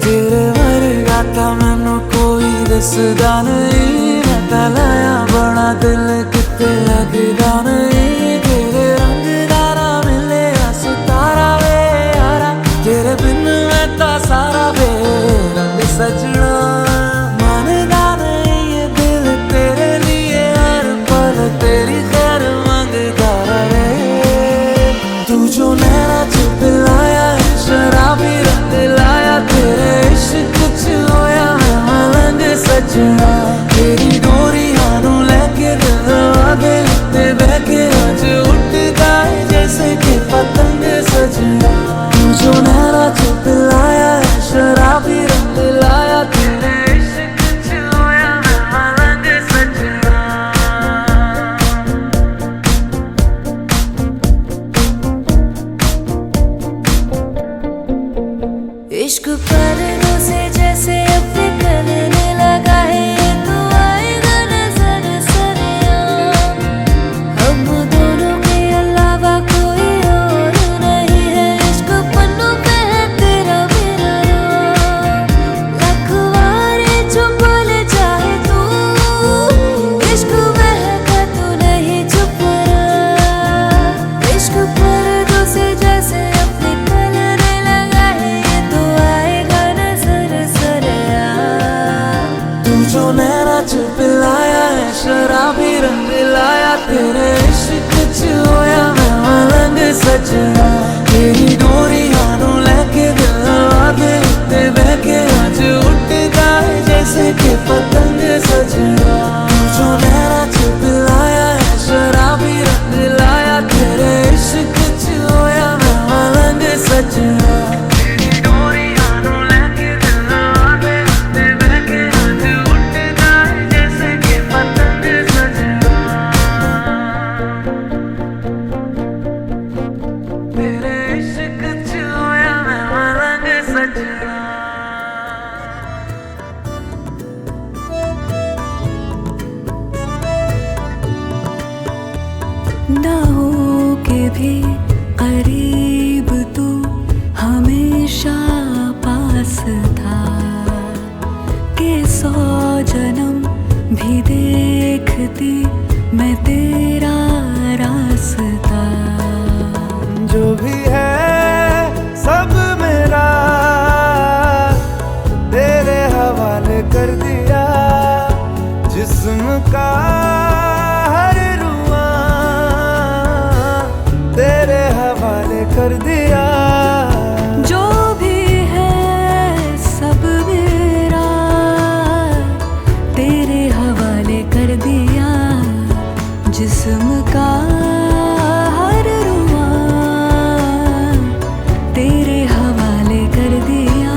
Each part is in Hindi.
तेरे वर्गा था मैनू कोई दसदा नहीं, मैं तां लाया बड़ा दिल किते लगदा नहीं। तेरे रंग दा ना मिले सितारा वे यारा, तेरे बिन मैं तां सारा वे रंग सजना। मानदा नहीं ये दिल तेरे लिए हर पल तेरी खैर मांगदा रहे। तू जो नैना च पिलाया है शराबी रंग लाया, तेरे इश्क च होया मैं मलंग सजना। तेरी डोरियां नू लेके दिल आगे ते बहके अज उठदा है जैसे कि पतंग सजना। तू जो नैना च पिलाया है शराबी रंग लाया, तेरे इश्क च होया मैं मलंग सजना। इश्क पर्दों से जैसे अब निकलने लगा है, तो आएगा नजर सरेआम। हम दोनों के अलावा कोई और नहीं है, इश्क पन्नों पे है तेरा मेरा नाम। लखवारे चुप ले चाहे तू, इश्क महका तू नहीं चुप रहा। इश्क पर्दों से जैसे अब निकलने लगा है, तो आएगा नजर सरेआम। तू जो नैना च पिलाया है शराबी रंग लाया, तेरे इश्क च होया मैं मलंग सजना। तेरी डोरियां नू लेके दिल आगे ते बहके अज उठदा है जैसे कि पतंग सजना। तू जो नैना च पिलाया है शराबी रंग लाया, तेरे इश्क च होया मैं मलंग सजना। तेरी डोरियां नू लेके दिल आगे ते बहके अज उठदा है जैसे कि पतंग सजना। तेरे इश्क च होया मैं मलंग सजना। ना हो के भी करीब तू हमेशा पास था, के 100 जन्म भी देखती मैं तेरा रास्ता। जो भी है सब मेरा तेरे हवाले कर दिया, जिस्म का हर रुआ तेरे हवाले कर दिया। जो भी है सब मेरा तेरे हवाले कर दिया, जिस्म का हर रुआ तेरे हवाले कर दिया।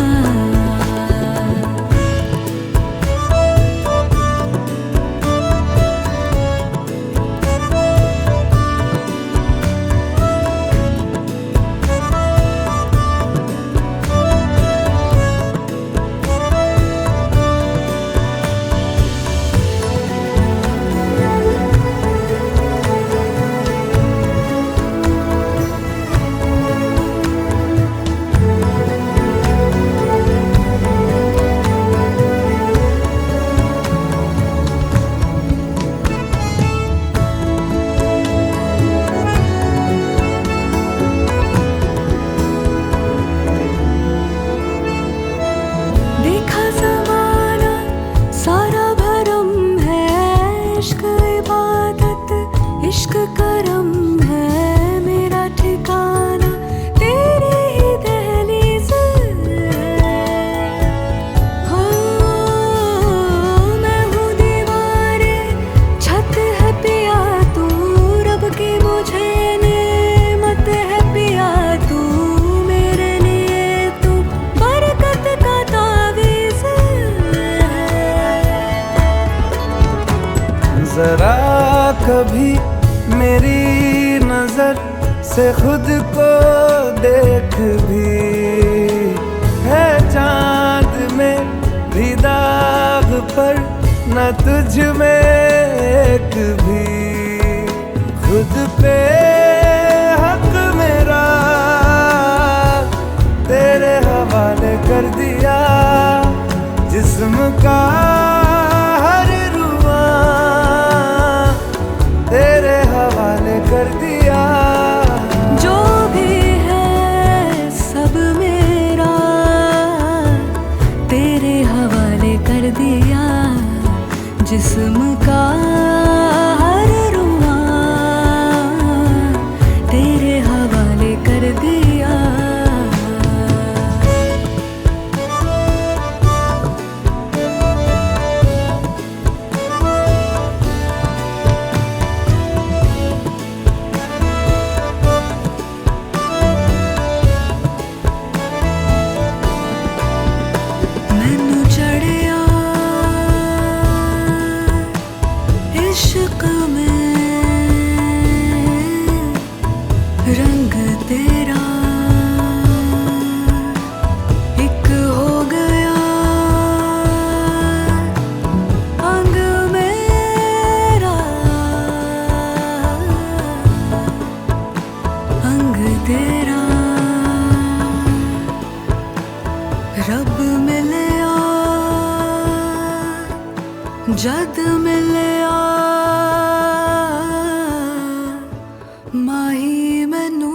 देखा ज़माना सारा भरम है, इश्क इबादत इश्क करम है। मेरा ठिकाना तेरी ही दहलीज़ है। हो मैं हूँ दीवारे छत है पिया तू, रब की मुझे नेमत है पिया तू। मेरे लिए तू बरकत का तावीज़ है। जरा कभी मेरी नजर से खुद को देख भी, है चांद में भी दाग पर न तुझ में एक भी। खुद पे हक मेरा तेरे हवाले कर दिया। का हर रुआ तेरे हवाले कर दिया। जो भी है सब मेरा तेरे हवाले कर दिया। जिस्म का हर रुआ तेरे हवाले कर दिया। मैनू चढ़िया इश्क में रंग तेरा एक हो गया अंग मेरा अंग तेरा। रब मिलया जद मिलया माही मैनू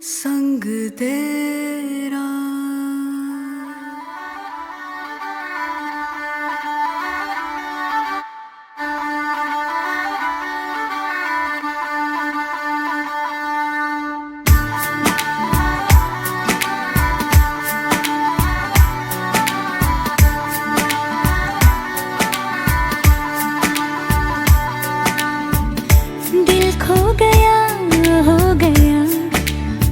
संग तेरा। दिल खो गया हो गया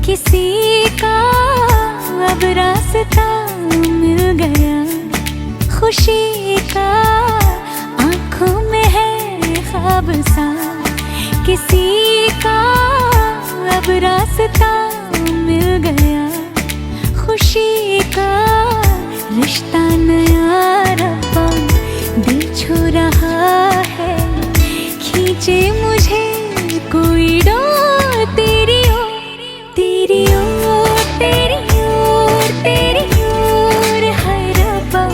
किसी का, अब रास्ता मिल गया खुशी का। आंखों में है ख्वाब सा किसी का, अब रास्ता मिल गया खुशी का। रिश्ता नया रब्बा दिल छू रहा है, खींचे मुझे कोई डोर तेरी ओर तेरी ओर तेरी ओर तेरी ओर है रब्बा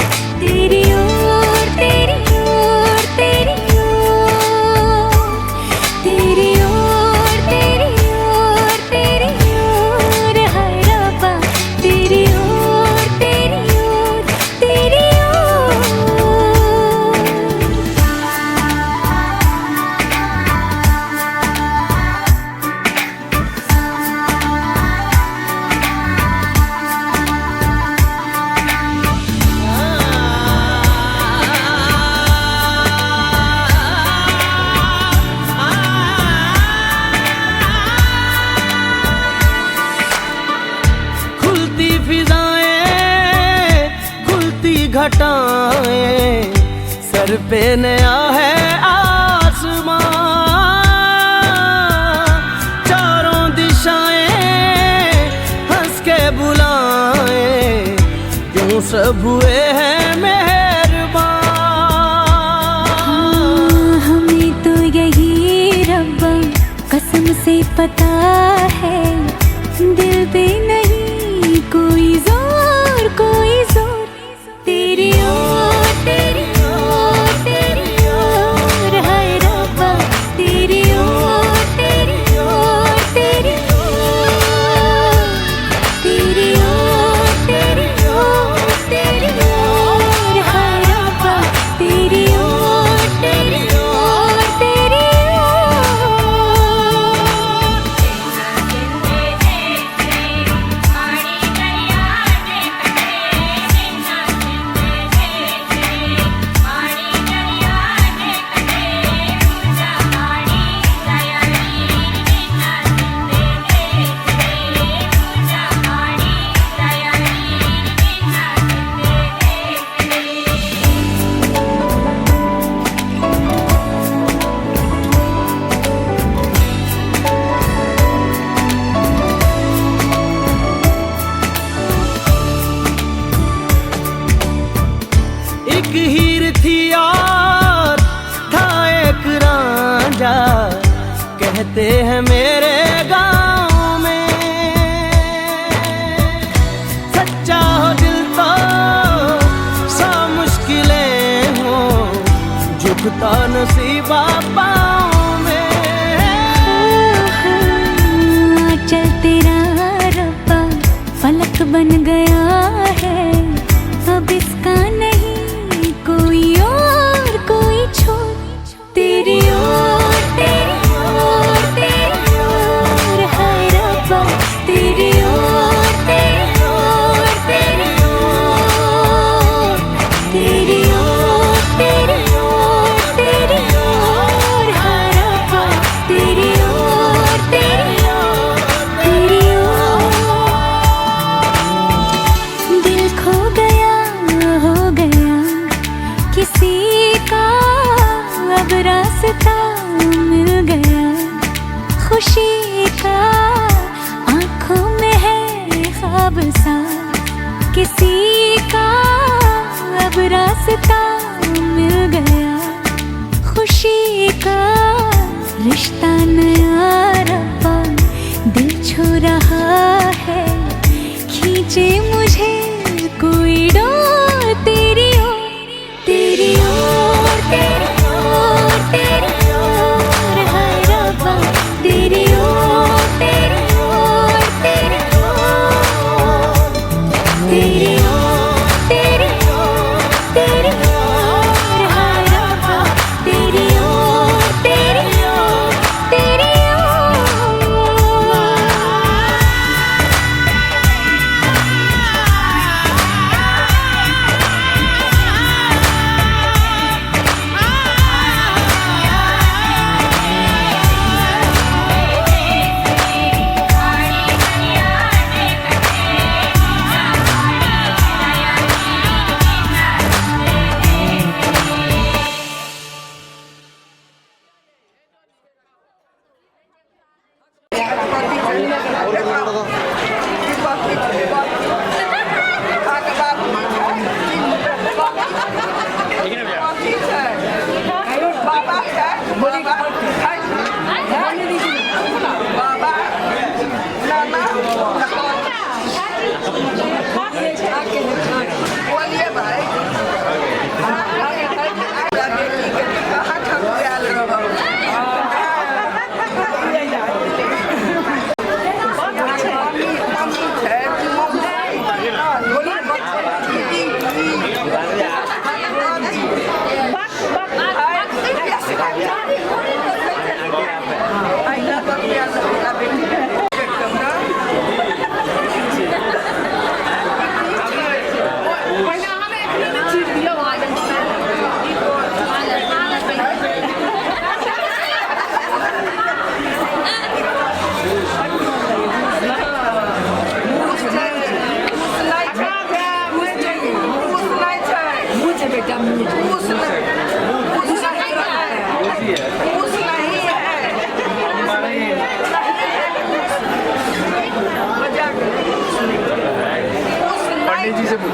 तेरी ओर तेरी ओर तेरी ओर तेरी ओर तेरी ओर तेरी ओर है रब्बा तेरी ओर तेरी ओर तेरी ओर। खुलती फिजाएं खुलती घटाएं सर पे नया है आसमां। चारों दिशाएं हंस के बुलाएं क्यों सब हुए हैं मेहरबान। हमें तो यही रब्बा कसम से पता है, दिल पे नहीं कोई जोर कोई जोर। तेरी ओर तेरी ओर तेरी ओर है रब्बा तेरी ओर तेरी ओर तेरी ओर तेरी ओर तेरी ओर तेरी ओर है रब्बा तेरी ओर तेरी ओर तेरी एक हीर थी और था एक रांझा, कहते हैं मेरे गांव में। सच्चा हो दिल तो लिखता नसीबा पाँव में। चल तेरा रब्बा फलक बन गया है, अब इसका नहीं कोई और कोई छोर। तेरी ओर तेरी ओर तेरी ओर हाय रब्बा, तेरी ओर तेरी ओर तेरी ओर, तेरी ओर तेरी ओर तेरी ओर हाय रब्बा, तेरी ओर तेरी ओर तेरी ओर। दिल खो गया हो गया किसी का, अब रास्ता मिल गया खुशी का। आँखों में है ख्वाब सा किसी का, अब रास्ता मिल गया खुशी का। रिश्ता नया रब्बा दिल छू रहा है, खींचे मुझे कोई डोर। तेरी ओर तेरी ओर तेरी ओर तेरी ओर हाय रब्बा, तेरी ओर तेरी ओर तेरी ओर, तेरी ओर तेरी ओर तेरी ओर हाय रब्बा, तेरी ओर तेरी ओर तेरी ओर।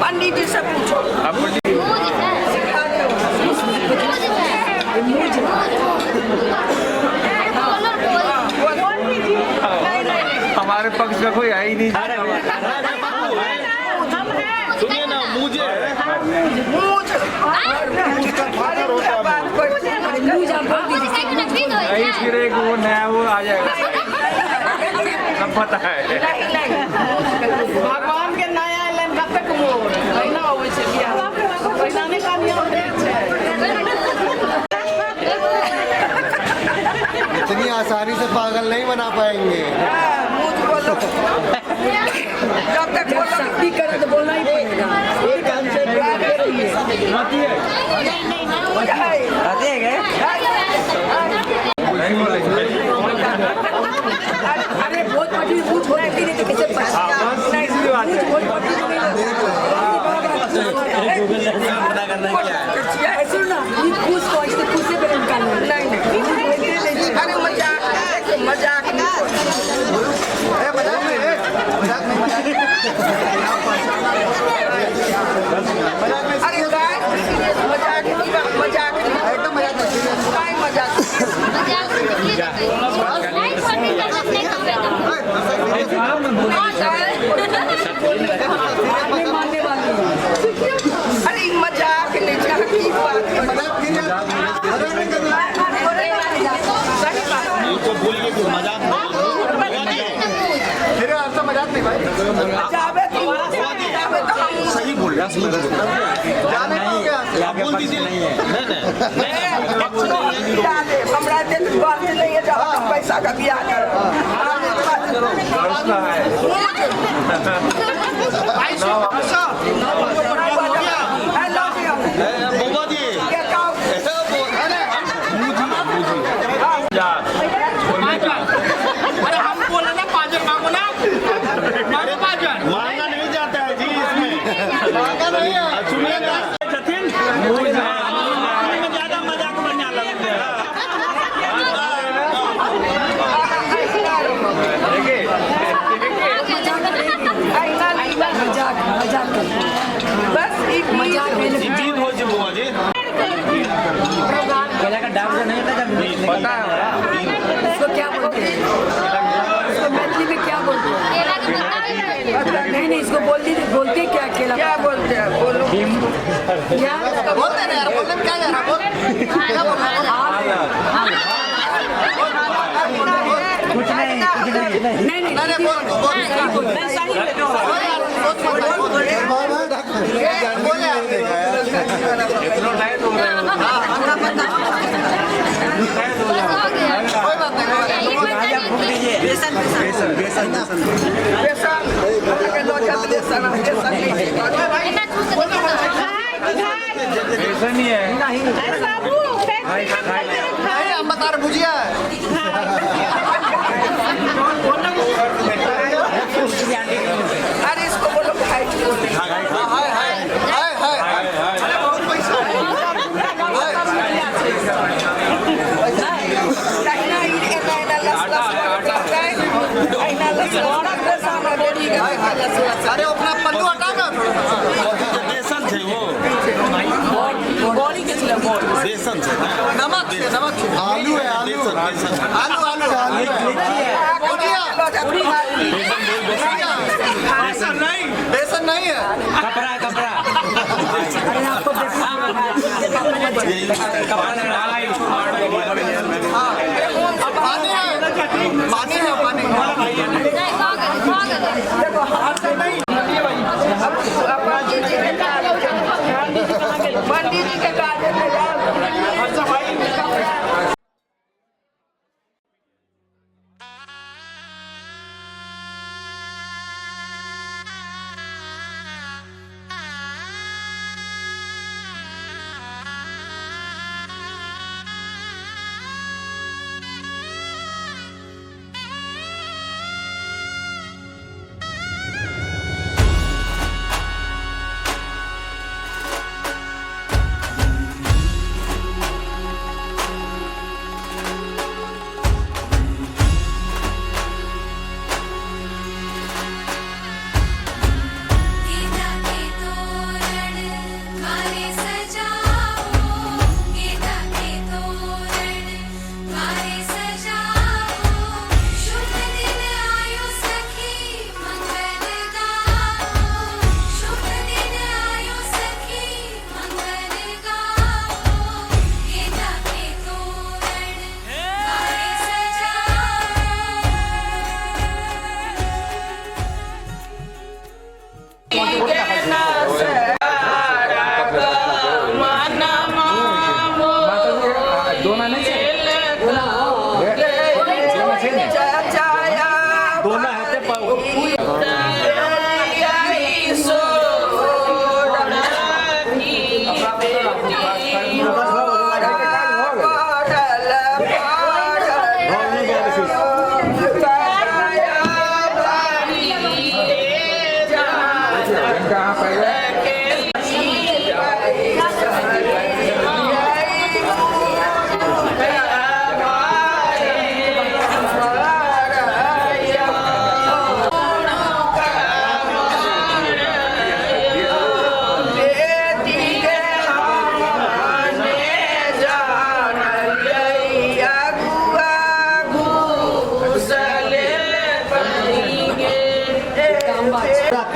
पंडित जी से पूछो। हमारे पक्ष का कोई है ही नहीं। सुनिए ना, मुझे नहीं, फिर एक वो नया वो आ जाएगा, सब पता है। भगवान के नया एलन कब तक मोर पहिना होवे छै बियाह पहिनाने का नियम छै। इतनी आसानी से पागल नहीं बना पाएंगे। जब तक शक्ति करे तो बोलना ही पड़ेगा। एक काम से प्यार करिए। आती है अरे बहुत बड़ी पूछ हो रही है, कैसे पता करना क्या है। सुनना पूछ को इससे पूछे पे निकालना नहीं। अरे मजाक अरे मजाक नहीं, जावे तो हम सही बोल रहा है जाने को क्या बोल दीजिए नहीं है हमरा दे बात नहीं है जहां तक पैसा का बियाह कर प्रश्न है बोबा जी अरे हम बोले ना 5 मांगो ना मांगो 5 मांगा नहीं जाता है जी इसमें मांगा नहीं है सुनिए ना में ज्यादा मजाक बनने लगते हैं बस मजाक जीत हो जी बुआ जी पता है इसको क्या बोलते हैं इसको मैथिली में क्या बोलते हैं नहीं इसको बोलते क्या बोलते हैं बोलो क्या बोलते ना यार बोलने में क्या जा रहा बोल क्या बोल रहा नहीं बोल इतना टाइट हो रहा ऐसा नहीं है नहीं हम बता रहे भुजिया अरे इसको बोलो भाई हाय अरे बहुत पैसा अरे अपना पल्लू हटा ना बेसन थे वो बॉडी के लिए बेसन थे नमक से आलू है आलू बेसन नहीं है कपड़ा देखो हाथ से नहीं पंडित जी के काज में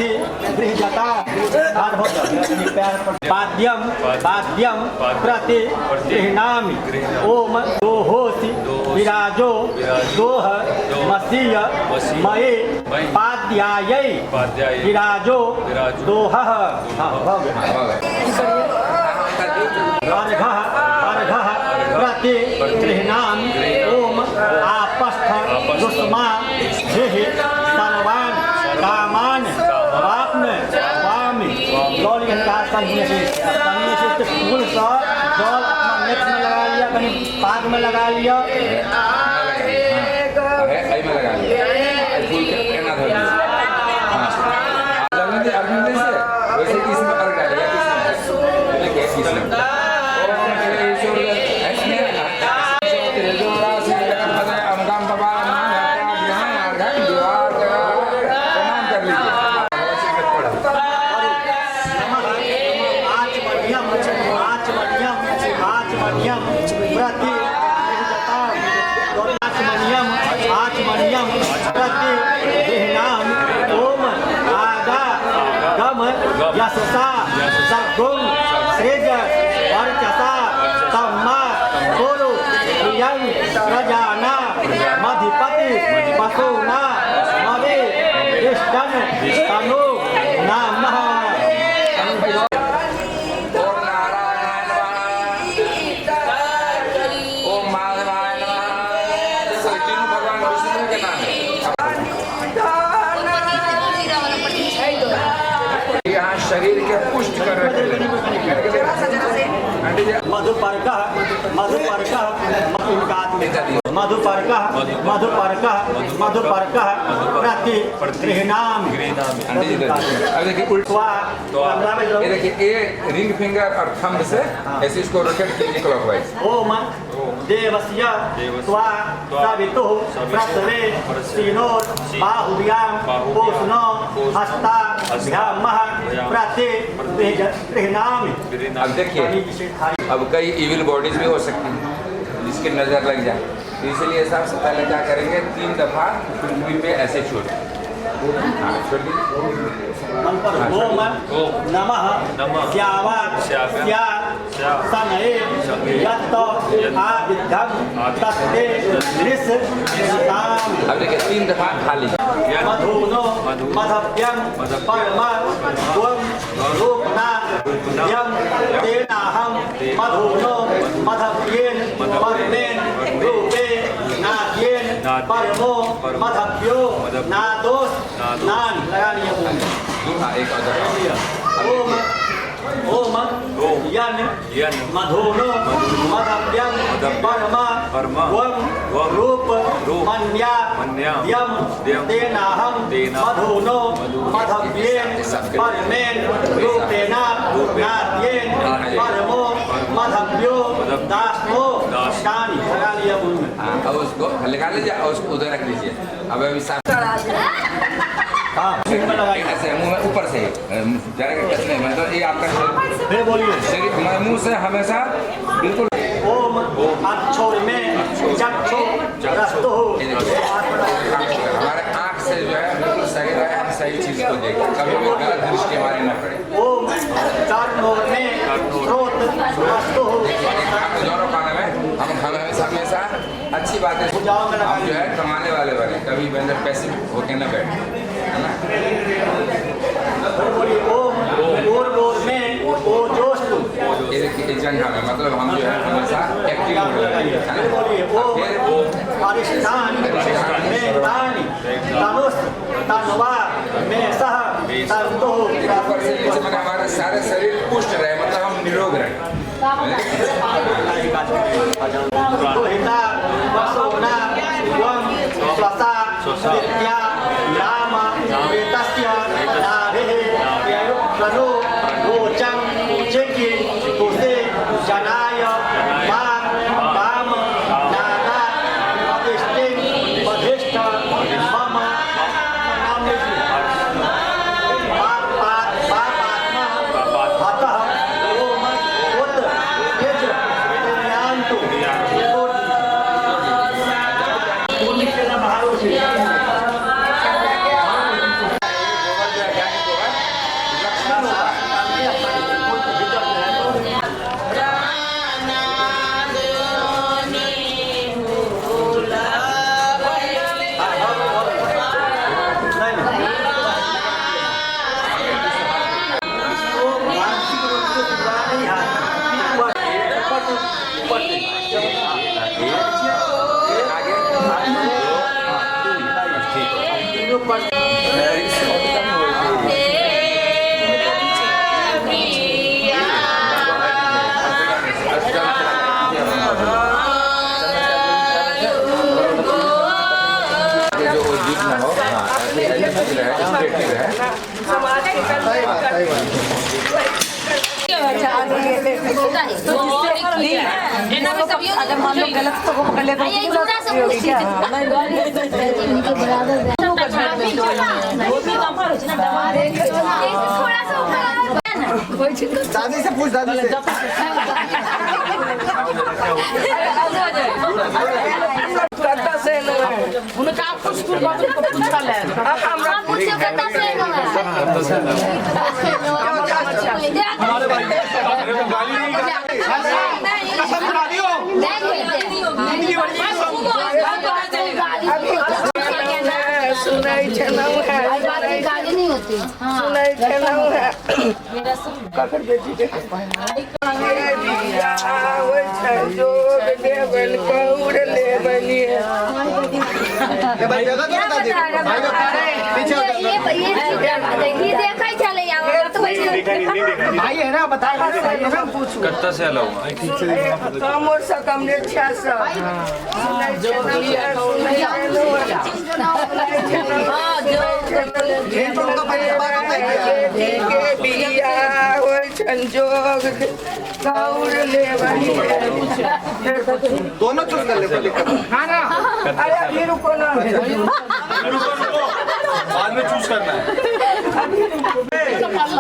प्रति गृहजता पाद्यम पाद्यम प्रति गृह्णामि ओम दोहोसि विराजो दोह मसीय मये पाद्यायै विराजो दोहः अर्घः अर्घः प्रति गृह्णामि ओम आपस्थ दुष्मा झिः सर्वान् कामान् वाप्नवामि। जल फूल सा जल अपना नेत्र में लगा लिया, कहीं पाग में लगा लिया, में लगा लिया फूल के केना धर लिया। अरविंद से वैसे किसी में कर डालेगा किसी में यशसा सद्गुण सृज वर्चसा सम्मा गुरु प्रियं प्रजाना मधिपति पशुना मवे इष्टन तनु नमः। शरीर के पुष्ट कर मधुपर्कः मधुपर्कः मधुपर्कः मधुपर्कः मधुपर्कः प्रति गृह्णामि। अब देखिए उल्टा ये देखिए ये रिंग फिंगर और थंब से ऐसे इसको रोटेट कीजिए क्लॉकवाइज। ओम देवस्य त्वा सवितुः प्रसवे सीनोर बाहुभ्यां पूष्णो हस्ता भ्यामः प्रति गृह्णामि। अब देखिए अब कई इविल बॉडीज भी हो सकती हैं जिसकी नजर लग जाए, तो इसलिए सबसे पहले क्या करेंगे 3 दफा पृथ्वी पे ऐसे छोड़ ओम नमः स्यावा स्या सनये यत्त आविद्धं तस्ते निस्ताम्। अब देखिए 3 दफा खाली मधुनो मधव्यं परमा त्वं रूपना यं तेनाहं मधुनो मधव्येन परमेन रूपे नाद्येन परमो मधव्यो नादोष नान लगा लिया। एक और ओम ओम यन मधुनो मधव्यं परमा त्वं रूप मन्या यं तेनाहं मधुनो मधव्येन परमेन रूपेण नाद्येन परमो मधव्यो दास्मो दानी लगा लिया। अब उसको लगा लीजिए और उसको उधर रख लीजिए। अब अभी ऐसे मुंह में ऊपर से डायरेक्ट टच नहीं, मतलब ये आपका फिर बोलिए शरीर मुंह से हमेशा बिल्कुल। ओम अक्षोर में चक्षु रस्तो हमारे आँख से जो है बिल्कुल सही रहे, हम सही चीज को देखें, कभी भी गलत दृष्टि हमारी न पड़े। ओम कर्णों में स्रोत रस्तो दोनों कानों में हम हमेशा अच्छी बातें हम जो है कमाने वाले बने, कभी बंदर पैसे होके न बैठे, है ना। ओम ओर में ओ जोश जंघा में मतलब हम जो है हमेशा एक्टिव मोड में है ना। फिर परिष्ठान में तानि तनुष तनवा में सह तंतु ऊपर से नीचे में हमारे सारे शरीर पुष्ट रहे, मतलब हम निरोग रहे। हिता वसोना वं स्वसा विद्या राम वेतस्य नाभिः ययुक्तनो रोचं चिकी तुसे जनाय वाम वाम नाना अधिष्ठि अधिष्ठ मम पापात्मा अतः ओम उत यज यान्तु कोऑपरेटिव है। समाज के सही बात सही बात अगर मान लो गलत तो वो पकड़ लेते दादी से पूछ दादी से उनका आपको स्कूल बात को पूछा ले हमारे भाई गाली नहीं कसम खा दियो सुनाई चलाऊ है गाली नहीं होती सुनाई चलाऊ है काकर बेटी के वो जो लेवल कौर लेवली ये भाई जगह तो बता दे भाई को पीछे ये देखा ही चले यहाँ तो भाई है ना बताएगा भाई है ना पूछो कत्ता से अलग कम और सकम ने 600 ये तो उनका पहले बात है बिया हो संजोग कौर लेवली दोनों चूज कर ले पहले हाँ ना अरे अभी रुको ना बाद में चूज करना है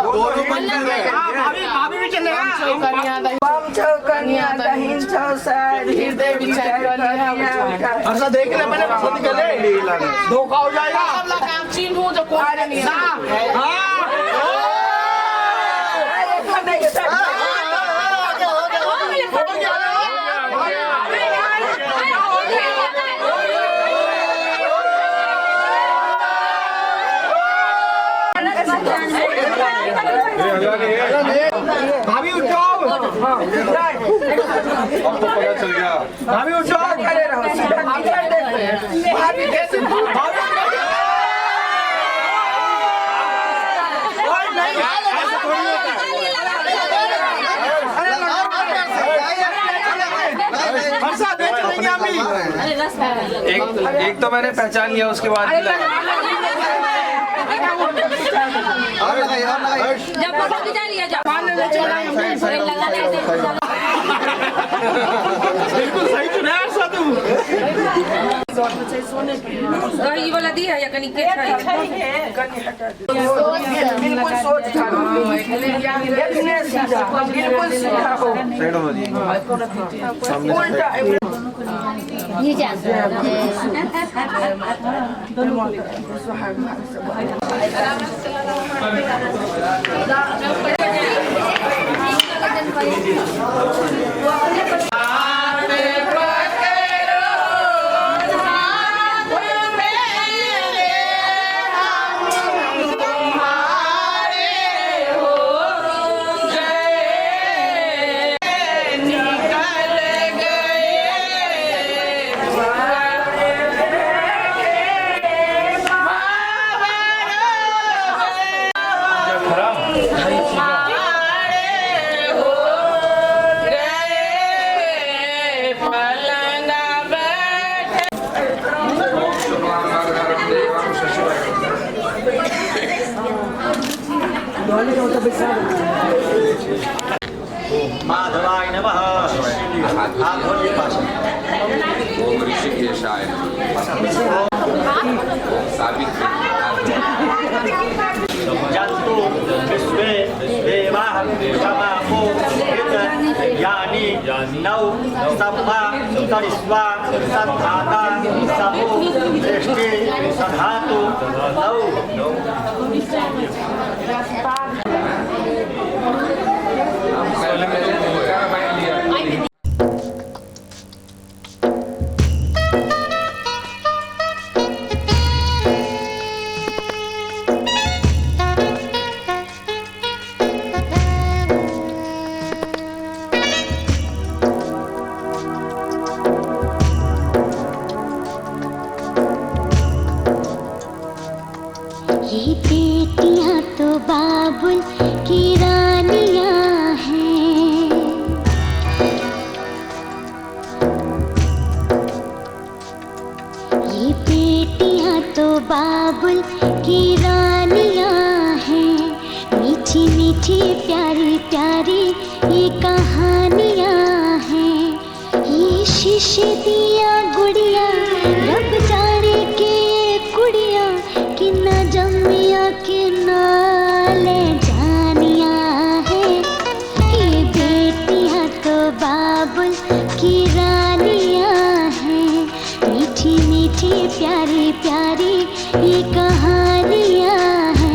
दोनों बंदे भाभी भी चलेगा बम चौकनिया दहिन चौसार हृदय विचार ऐसा देख ले मैंने पसंद कर ले धोखा हो जाएगा सब लोग काम चीन हो जो कौन नहीं ना भाभी उठो अब तो पता चल गया भाभी उठो खड़े रहो भाभी कैसे एक तो मैंने पहचान लिया उसके बाद और लगाइए जब फोटो खिंचा लिया जब बिल्कुल सही चुना है साधु ये वाला दिया या कहीं के बिल्कुल सोच बिल्कुल सीधा हो उल्टा ये जा माधवाय नमः ओम ऋषिकेशाय जन्तु विश्वे देवाः समापो यानि नौ सम्मा तरिस्वा सद्धाता समो दृष्टि सधातु नौ ये बेटियां तो बाबुल मीठी मीठी प्यारी प्यारी ये कहानियाँ हैं। ये शीशे दिया गुड़िया रब जाने के कुड़िया कि न जमिया कि न ले जानियाँ हैं। ये बेटियाँ तो बाबुल की रानियाँ हैं। मीठी मीठी प्यारी प्यारी ये कहानियाँ हैं।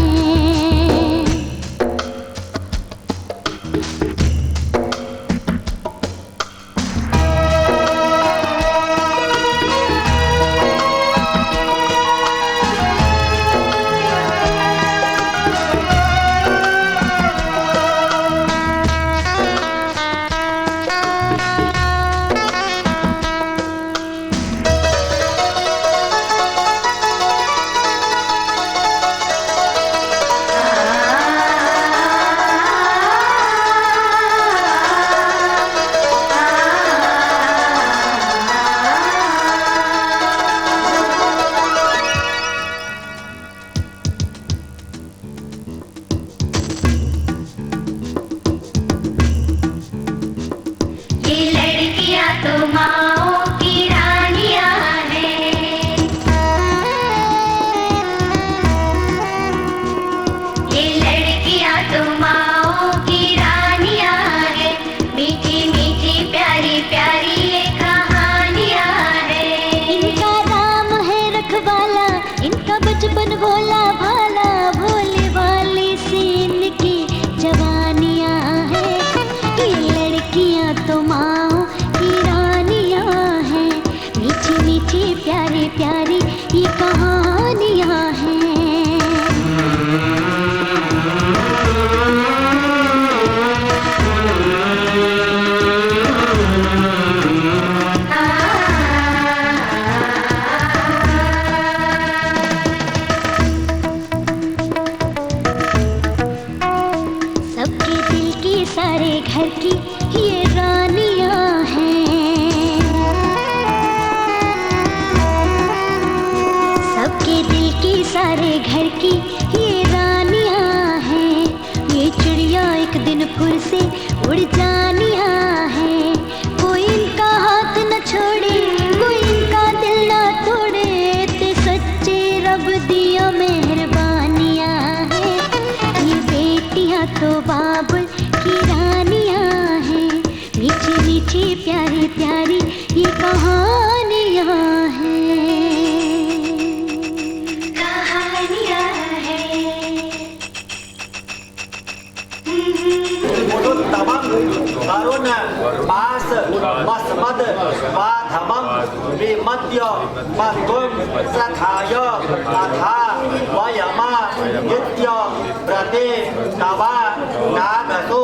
बचपन भोला भाला भोले वाले से इनकी जवानियाँ हैं। ये लड़कियाँ तो माँ की रानियाँ हैं। मीठी मीठी प्यारी प्यारी ये कहानियाँ हैं। सारे घर की ये रानियाँ हैं। सबके दिल की सारे घर की ये रानियाँ हैं। ये चिड़िया एक दिन फिर से उड़ जानियाँ हैं। कोई इनका हाथ न छोड़े कोई इनका दिल न तोड़े ते सच्चे रब दिया मेहरबानियाँ हैं। ये बेटियाँ तो बाबुल की रानियाँ हैं। मीठी मीठी प्यारी प्यारी ये कहानियाँ हैं। कहानियाँ हैं। करुण पास मस्मद बाधमं विमद्य मधुम सखाय तथा वयमा नित्य व्रते नवा नागसो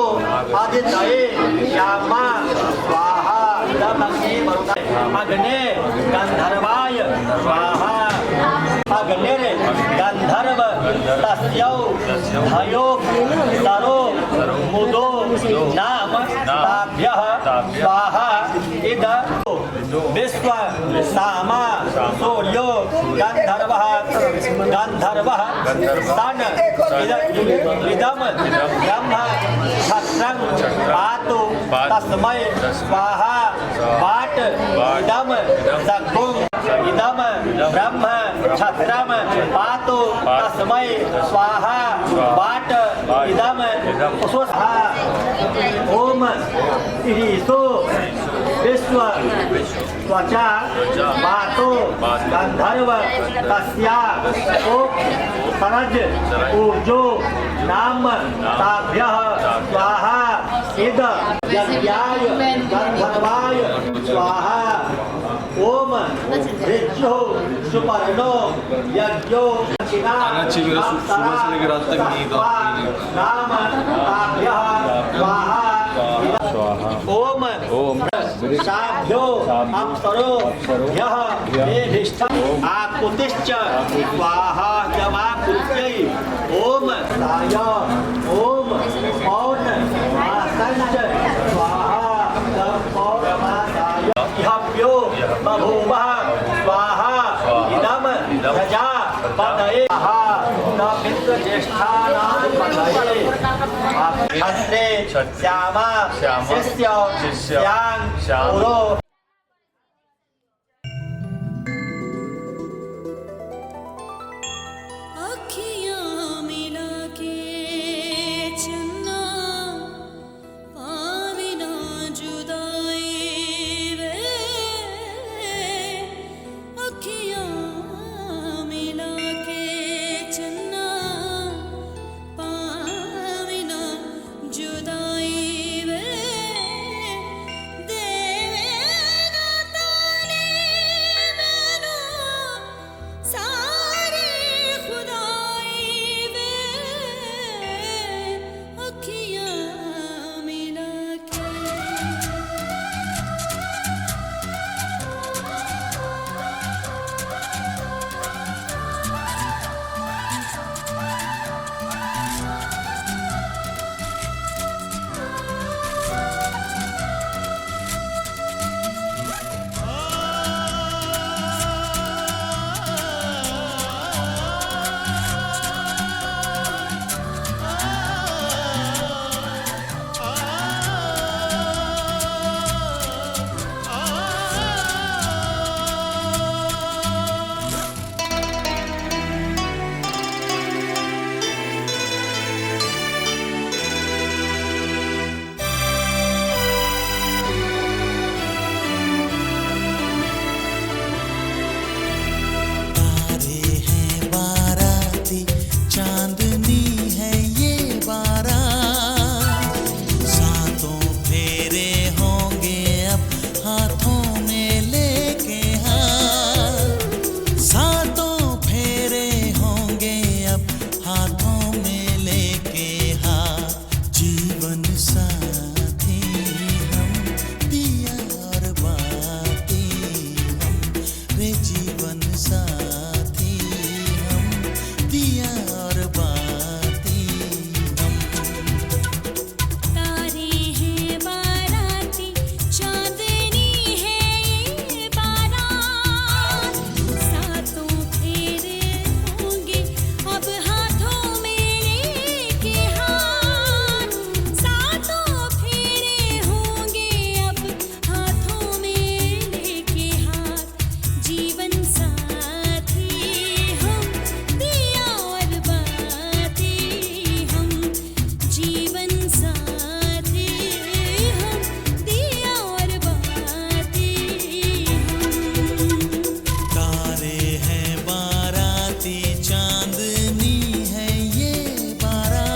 अदितये श्यामा स्वाहा दमग्नि अग्ने गंधर्वाय स्वाहा अग्निर गंधर्व तस्यौ भयो सरो मुदो नाम ताभ्यः स्वाहा इद विश्व सामा सूर्यो गंधर्वः सन इदम ब्रह्म क्षत्रं पातु तस्मै स्वाहा वाट इदम सद्गुं इदम ब्रह्म क्षत्रं पातु तस्मै स्वाहा वाट इदम स्वाहा। ओम ईशो विश्व त्वचा वातो गंधर्व तस्या सरज ऊर्जो नाम ताभ्यः स्वाहा इद यज्ञाय गंधर्वाय स्वाहा। ओम ऋक्षो सुपर्णो यज्ञो सुबह से लेकर रात तक नींद नाम ताभ्यः स्वाहा। ओम साभ्यो अप्सरो ह्यः मेधिष्ठम् आकुतिश्च स्वाहा यमाकुत्यै। ओम साय ओम पौन आसञ्च स्वाहा पौर्णमासाय इहभ्यो बभूवः स्वाहा इदं प्रजा पतये स्वाहा। मित्र ज्येष्ठानां पतये छत्रे श्यामा शिष्य श्याम पुरो अखियाँ मिला के चन्ना पावे ना जुदाई वे अखियाँ मिला के चन्ना पावे ना जुदाई वे देवे ना ताने मैनू सारे खुदाई वे अखियाँ मिला के तारे हैं बाराती चांदनी है ये बारात सातों फेरे होंगे अब हाथों में लेके हाथ सातों फेरे होंगे अब हाथों में लेके हाथ जीवन साथी हम दिया और बाती हम रे जीवन साथी हम दिया और बाती हम तारे हैं बाराती चांदनी है ये बारात सातों फेरे होंगे अब हाथों में लेके हाथ सातों फेरे होंगे अब हाथों में लेके हाथ जीवन साथी हम दिया और बाती हम जीवन साथी हम दिया और बाती हम तारे हैं बाराती चांदनी है ये बारात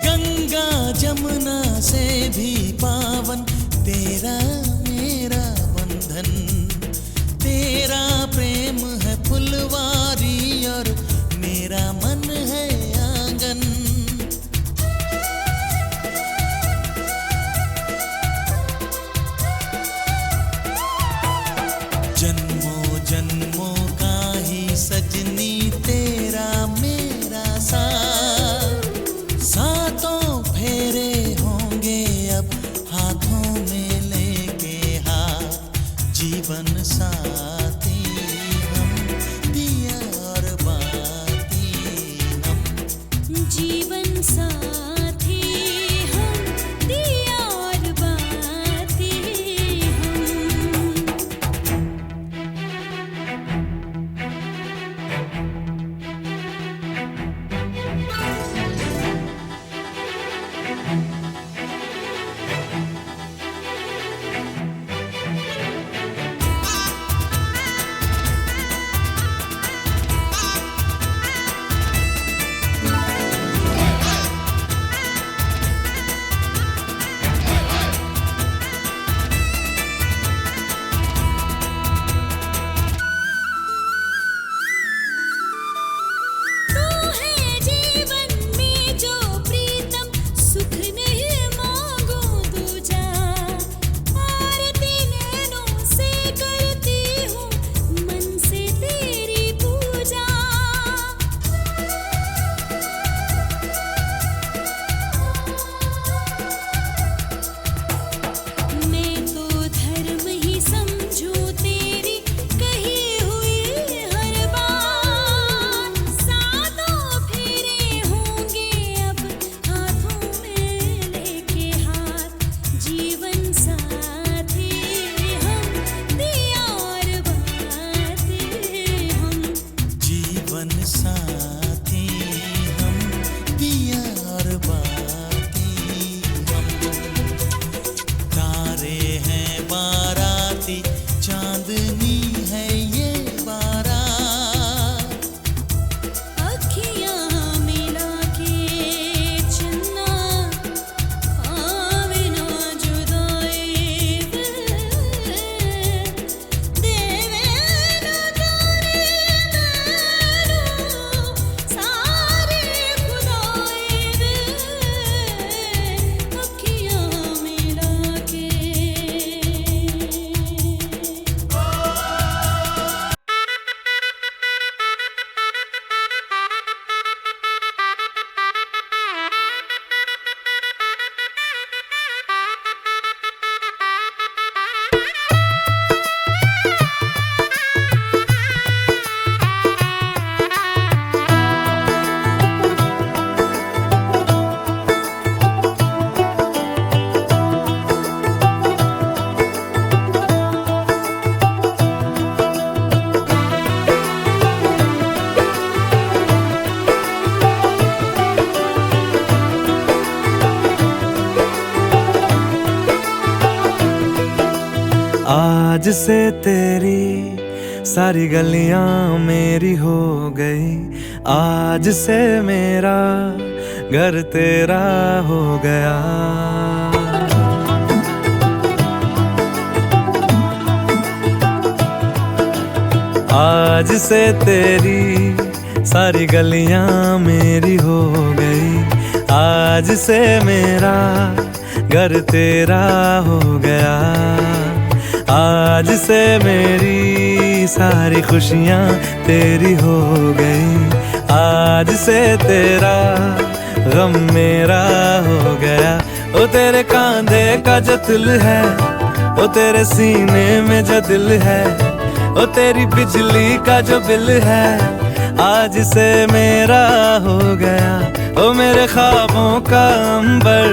गंगा जमुना से भी पावन तेरा मेरा बंधन तेरा प्रेम है फुलवारी और मेरा मन है आंगन जन्मों जन्मों का ही सजनी तेरा मेरा साथ सातों फेरे होंगे अब हाथों में लेके हाथ जीवन साथी हम दिया और बाती हम जीवन साथी हम दिया और बाती हम आज से तेरी सारी गलियां मेरी हो गई, आज से मेरा घर तेरा हो गया। आज से तेरी सारी गलियां मेरी हो गई, आज से मेरा घर तेरा हो गया। आज से मेरी सारी खुशियां तेरी हो गई, आज से तेरा गम मेरा हो गया। ओ तेरे कांधे का जो दिल है, ओ तेरे सीने में जो दिल है, ओ तेरी बिजली का जो बिल है, आज से मेरा हो गया। ओ मेरे ख्वाबों का अंबर,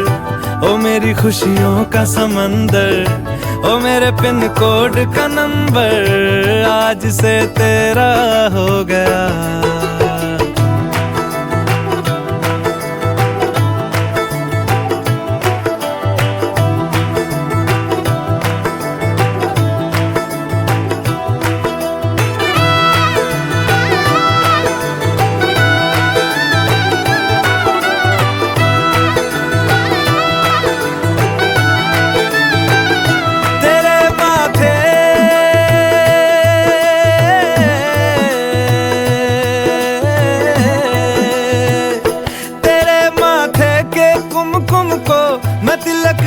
ओ मेरी खुशियों का समंदर, ओ मेरे पिन कोड का नंबर, आज से तेरा हो गया।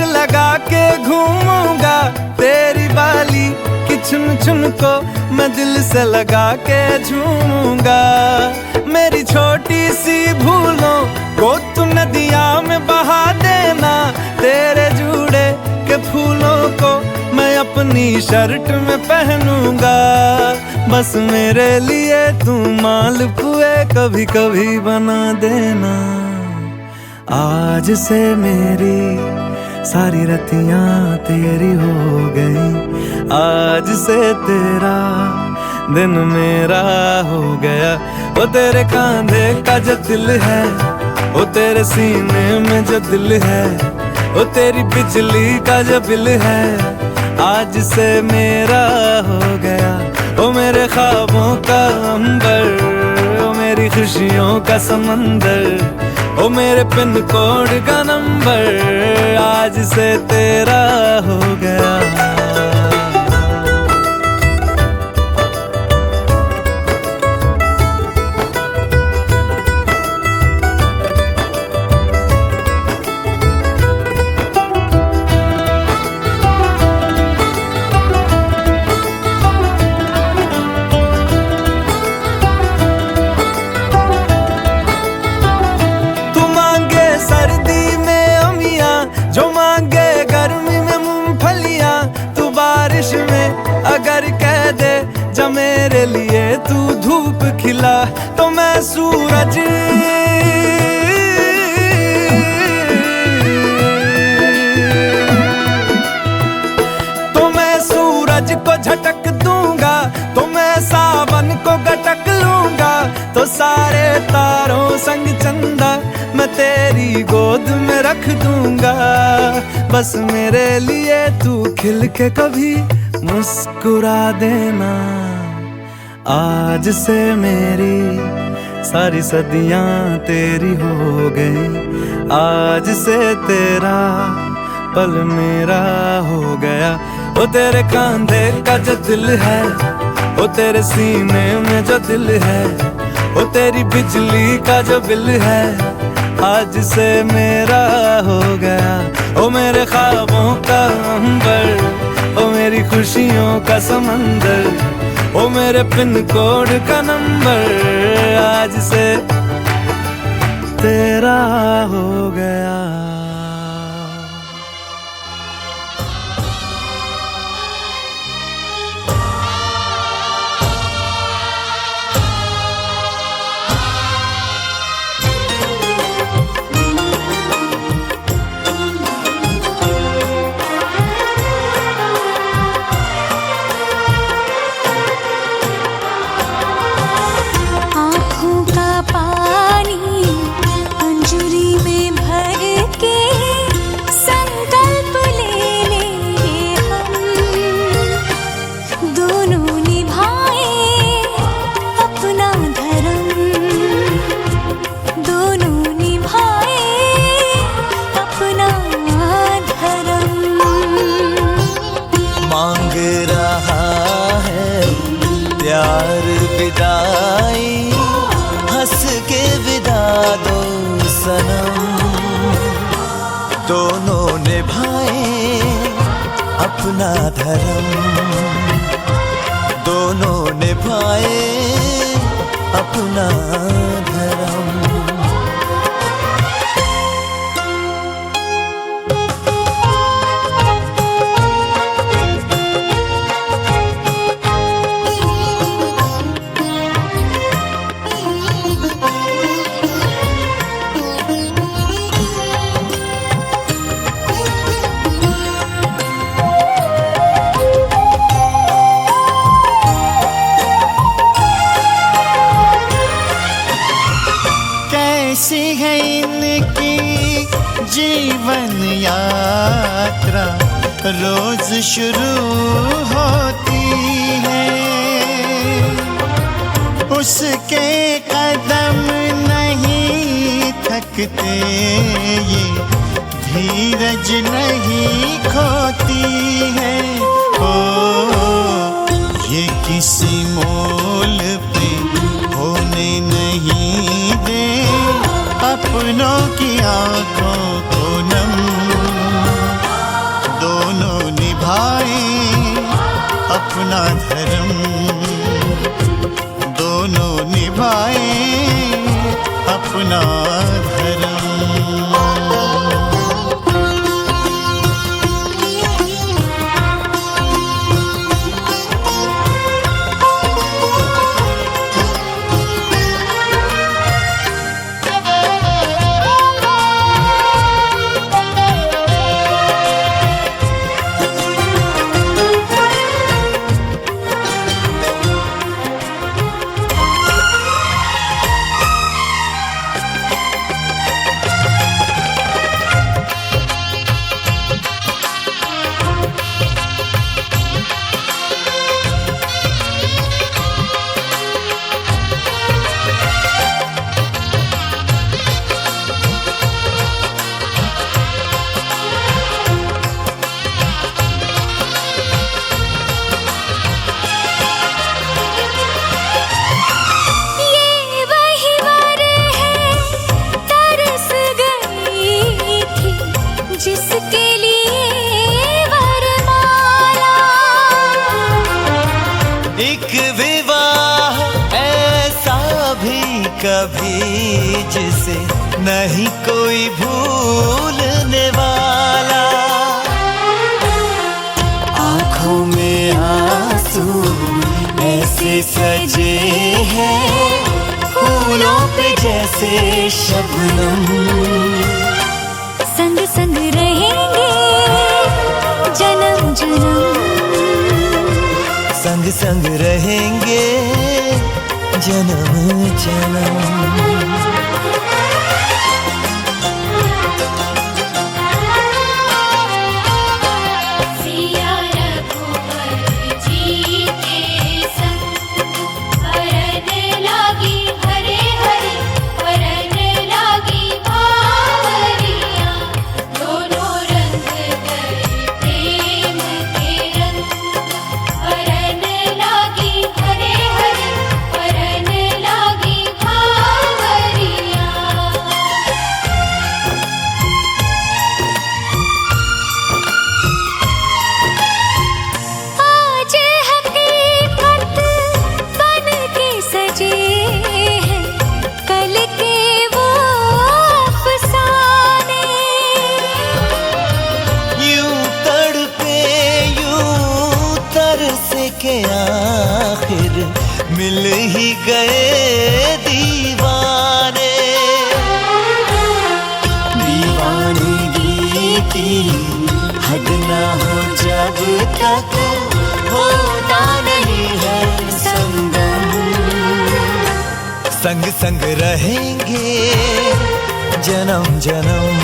लगा के घूमूंगा तेरी बाली की चुन चुन को मैं दिल से लगा के झूमूंगा। मेरी छोटी सी भूलों को तू नदिया में बहा देना, तेरे जूड़े के फूलों को मैं अपनी शर्ट में पहनूंगा। बस मेरे लिए तू मालपुए कभी कभी बना देना। आज से मेरी सारी रतियां तेरी हो गई, आज से तेरा दिन मेरा हो गया। वो तेरे कांधे का जो दिल है, वो तेरे सीने में जो दिल है, वो तेरी बिजली का जो बिल है, आज से मेरा हो गया। वो मेरे ख्वाबों का अंबर, वो मेरी खुशियों का समंदर, ओ मेरे पिन कोड का नंबर, आज से तेरा हो गया। सर्दी में अमियां जो मांगे गर्मी में मूंगफलियां, तू बारिश में अगर कह दे जब मेरे लिए तू धूप खिला, तो मैं सूरज को झटक दूंगा, तो मैं सावन को गटक लूंगा। तो सारे तारों संग चंदा मैं तेरी गोद में रख दूंगा। बस मेरे लिए तू खिल के कभी मुस्कुरा देना। आज से मेरी सारी सदियां तेरी हो गई, आज से तेरा पल मेरा हो गया। वो तेरे कांधे का जो दिल है, वो तेरे सीने में जो दिल है, वो तेरी बिजली का जो बिल है, आज से मेरा हो गया। ओ मेरे ख्वाबों का अंबर, ओ मेरी खुशियों का समंदर, ओ मेरे पिन कोड का नंबर, आज से तेरा हो गया। आँखों का पानी अंजुरी में भर अपना धर्म, दोनों निभाए अपना धर्म। कैसी है इनकी जीवन यात्रा, रोज शुरू होती है, उसके कदम नहीं थकते, ये धीरज नहीं खोती है। ओ ये किसी मोल पे होने नहीं दे अपनों की आंखों को नम, दोनों निभाए अपना धर्म, दोनों निभाए अपना धर्म। कभी जिसे नहीं कोई भूलने वाला, आंखों में आंसू ऐसे सजे हैं फूलों पे जैसे शबनम, संग संग रहेंगे जन्म जन्म, संग संग रहेंगे जन्म जन्म। के आखिर मिल ही गए दीवाने, दीवानगी की हद ना हो जब तक होता नहीं है संगम, संग संग रहेंगे जन्म जन्म,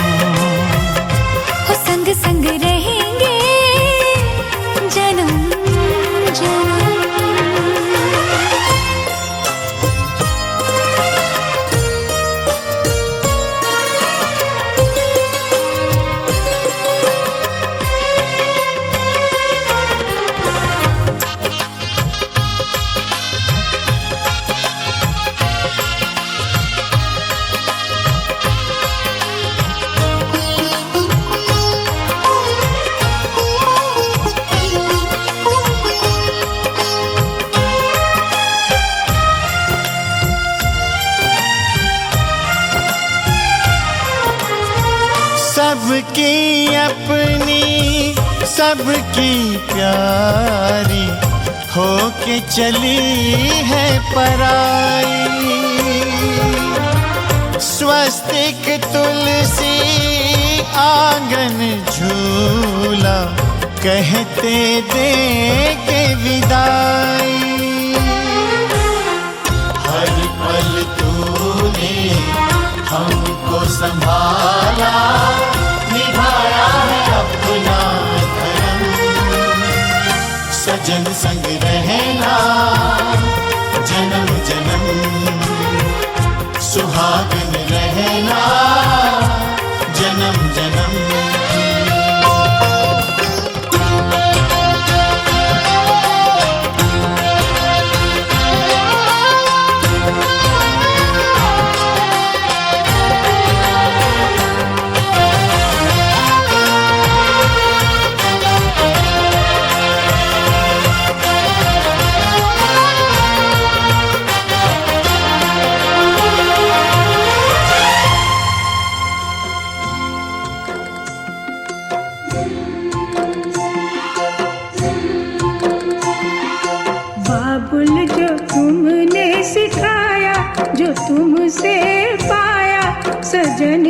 हो संग संग रहेंगे जन्म जन्म। सबकी अपनी सबकी प्यारी होके चली है पराई। स्वस्तिक तुलसी आंगन झूला कहते देंगे विदाई। हर पल तूने हमको संभाला, निभाया है अपना धर्म। सजन संग रहना जन्म जन्म, सुहागन रहना जन्म जन्म। बाबुल जो तुमने सिखाया, जो तुमसे पाया, सजन